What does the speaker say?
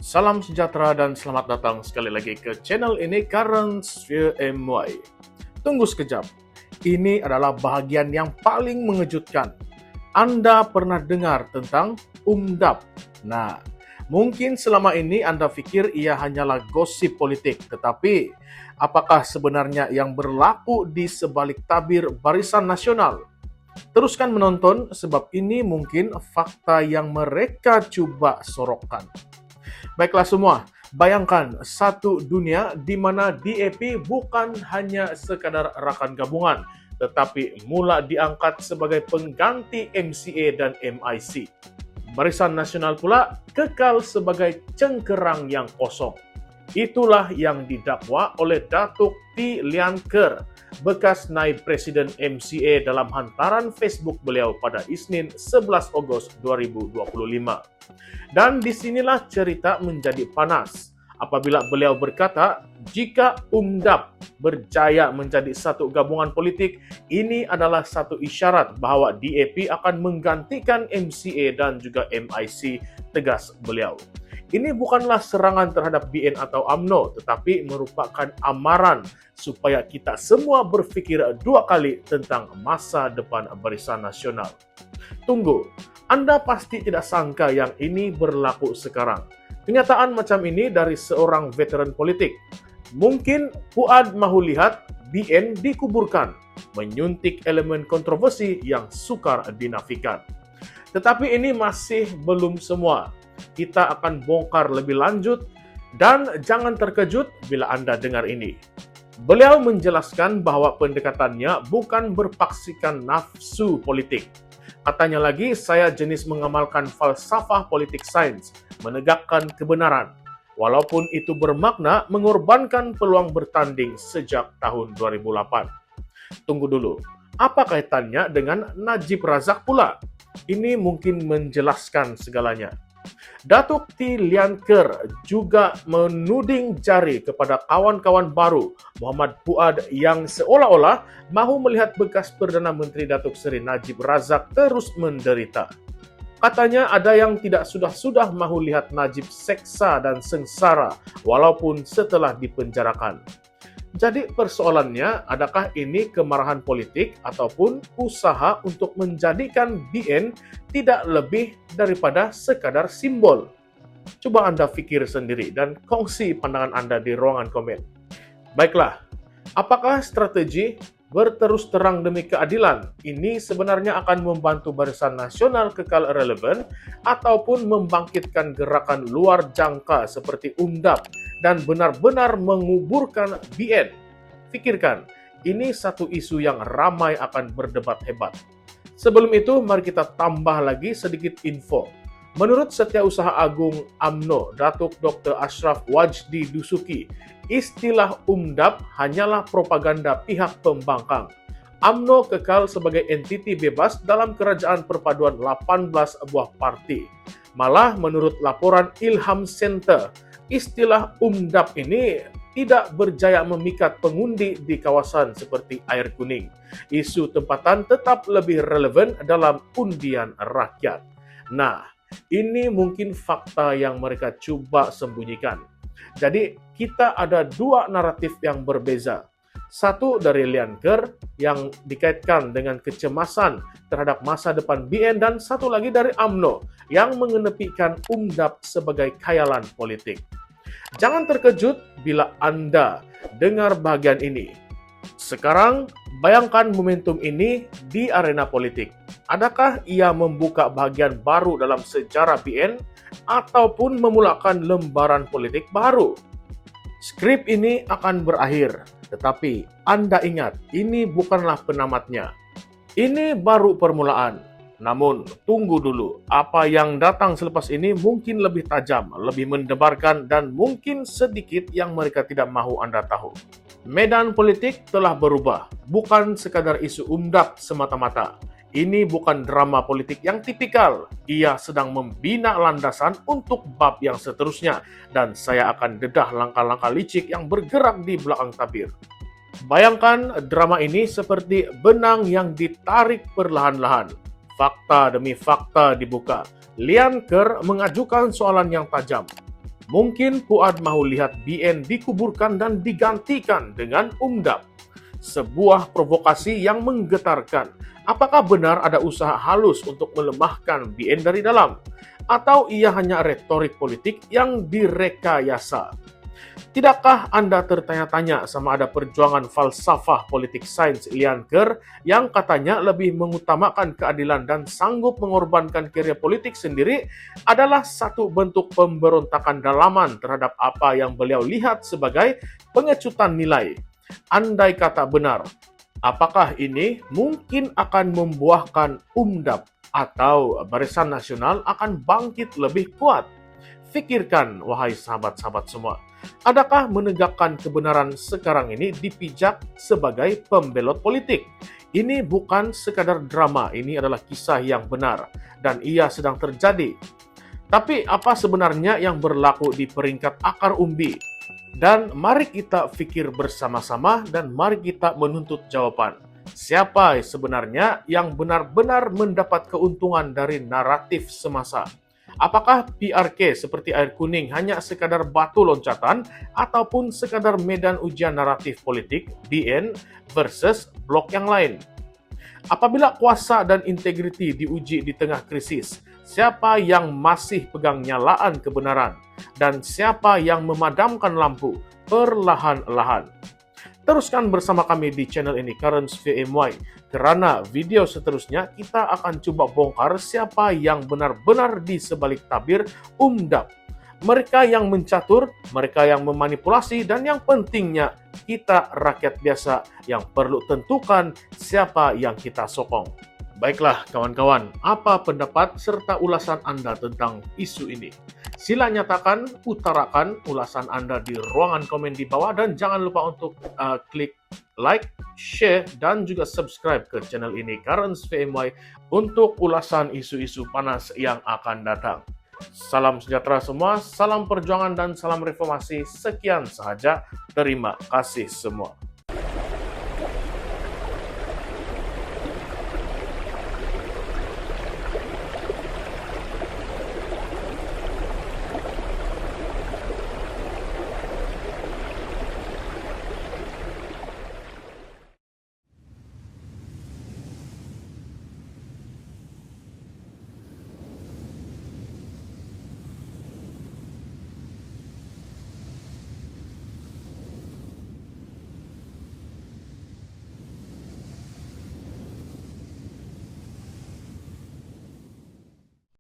Salam sejahtera dan selamat datang sekali lagi ke channel ini Current Sphere MY. Tunggu sekejap, ini adalah bahagian yang paling mengejutkan. Anda pernah dengar tentang UMDAP? Nah, mungkin selama ini Anda pikir ia hanyalah gosip politik, tetapi apakah sebenarnya yang berlaku di sebalik tabir Barisan Nasional? Teruskan menonton sebab ini mungkin fakta yang mereka coba sorokkan. Baiklah semua, bayangkan satu dunia di mana DAP bukan hanya sekadar rakan gabungan, tetapi mula diangkat sebagai pengganti MCA dan MIC. Barisan Nasional pula kekal sebagai cengkerang yang kosong. Itulah yang didakwa oleh Datuk T. Lian Ker, bekas naib Presiden MCA dalam hantaran Facebook beliau pada Isnin 11 Ogos 2025. Dan disinilah cerita menjadi panas apabila beliau berkata, jika UMDAP berjaya menjadi satu gabungan politik, ini adalah satu isyarat bahwa DAP akan menggantikan MCA dan juga MIC, tegas beliau. Ini bukanlah serangan terhadap BN atau UMNO, tetapi merupakan amaran supaya kita semua berpikir dua kali tentang masa depan Barisan Nasional. Tunggu, Anda pasti tidak sangka yang ini berlaku sekarang. Kenyataan macam ini dari seorang veteran politik. Mungkin Fuad mahu lihat BN dikuburkan, menyuntik elemen kontroversi yang sukar dinafikan. Tetapi ini masih belum semua. Kita akan bongkar lebih lanjut dan jangan terkejut bila Anda dengar ini. Beliau menjelaskan bahwa pendekatannya bukan berpaksikan nafsu politik. Katanya lagi, saya jenis mengamalkan falsafah politik sains, menegakkan kebenaran. Walaupun itu bermakna mengorbankan peluang bertanding sejak tahun 2008. Tunggu dulu, apa kaitannya dengan Najib Razak pula? Ini mungkin menjelaskan segalanya. Datuk T. Lian Ker juga menuding jari kepada kawan-kawan baru Muhammad Fuad yang seolah-olah mahu melihat bekas Perdana Menteri Datuk Seri Najib Razak terus menderita. Katanya ada yang tidak sudah-sudah mahu lihat Najib seksa dan sengsara walaupun setelah dipenjarakan. Jadi persoalannya, adakah ini kemarahan politik ataupun usaha untuk menjadikan BN tidak lebih daripada sekadar simbol? Coba Anda pikir sendiri dan kongsi pandangan Anda di ruangan komen. Baiklah, apakah strategi berterus terang demi keadilan ini sebenarnya akan membantu Barisan Nasional kekal relevan ataupun membangkitkan gerakan luar jangka seperti UMDAP dan benar-benar menguburkan BN? Pikirkan, ini satu isu yang ramai akan berdebat hebat. Sebelum itu, mari kita tambah lagi sedikit info. Menurut Setiausaha Agung UMNO, Datuk Dr. Ashraf Wajdi Dusuki, istilah UMDAP hanyalah propaganda pihak pembangkang. UMNO kekal sebagai entiti bebas dalam kerajaan perpaduan 18 buah parti. Malah menurut laporan Ilham Center, istilah UMDAP ini tidak berjaya memikat pengundi di kawasan seperti Air Kuning. Isu tempatan tetap lebih relevan dalam undian rakyat. Nah, ini mungkin fakta yang mereka coba sembunyikan. Jadi, kita ada dua naratif yang berbeza. Satu dari Lian Ker yang dikaitkan dengan kecemasan terhadap masa depan BN dan satu lagi dari UMNO yang mengenepikan UMDAP sebagai khayalan politik. Jangan terkejut bila Anda dengar bagian ini. Sekarang, bayangkan momentum ini di arena politik. Adakah ia membuka bagian baru dalam sejarah BN ataupun memulakan lembaran politik baru? Skrip ini akan berakhir, tetapi Anda ingat, ini bukanlah penamatnya. Ini baru permulaan. Namun, tunggu dulu, apa yang datang selepas ini mungkin lebih tajam, lebih mendebarkan, dan mungkin sedikit yang mereka tidak mahu Anda tahu. Medan politik telah berubah, bukan sekadar isu UMDAP semata-mata. Ini bukan drama politik yang tipikal. Ia sedang membina landasan untuk bab yang seterusnya, dan saya akan dedah langkah-langkah licik yang bergerak di belakang tabir. Bayangkan drama ini seperti benang yang ditarik perlahan-lahan. Fakta demi fakta dibuka. Lian Ker mengajukan soalan yang tajam. Mungkin Fuad mau lihat BN dikuburkan dan digantikan dengan UMDAP. Sebuah provokasi yang menggetarkan. Apakah benar ada usaha halus untuk melemahkan BN dari dalam? Atau ia hanya retorik politik yang direkayasa? Tidakkah Anda tertanya-tanya sama ada perjuangan falsafah politik sains Ilian Kerr yang katanya lebih mengutamakan keadilan dan sanggup mengorbankan karya politik sendiri adalah satu bentuk pemberontakan dalaman terhadap apa yang beliau lihat sebagai pengecutan nilai. Andai kata benar, apakah ini mungkin akan membuahkan UMDAP atau Barisan Nasional akan bangkit lebih kuat? Fikirkan, wahai sahabat-sahabat semua. Adakah menegakkan kebenaran sekarang ini dipijak sebagai pembelot politik? Ini bukan sekadar drama, ini adalah kisah yang benar dan ia sedang terjadi. Tapi apa sebenarnya yang berlaku di peringkat akar umbi? Dan mari kita pikir bersama-sama dan mari kita menuntut jawaban. Siapa sebenarnya yang benar-benar mendapat keuntungan dari naratif semasa? Apakah PRK seperti air kuning hanya sekadar batu loncatan ataupun sekadar medan ujian naratif politik BN versus blok yang lain? Apabila kuasa dan integriti diuji di tengah krisis, siapa yang masih pegang nyalaan kebenaran dan siapa yang memadamkan lampu perlahan-lahan? Teruskan bersama kami di channel ini Currents VMY, karena video seterusnya kita akan coba bongkar siapa yang benar-benar di sebalik tabir UMDAP. Mereka yang mencatur, mereka yang memanipulasi, dan yang pentingnya kita rakyat biasa yang perlu tentukan siapa yang kita sokong. Baiklah kawan-kawan, apa pendapat serta ulasan Anda tentang isu ini? Sila nyatakan, utarakan ulasan Anda di ruangan komen di bawah dan jangan lupa untuk klik like, share, dan juga subscribe ke channel ini Currents VMY untuk ulasan isu-isu panas yang akan datang. Salam sejahtera semua, salam perjuangan dan salam reformasi. Sekian sahaja, terima kasih semua.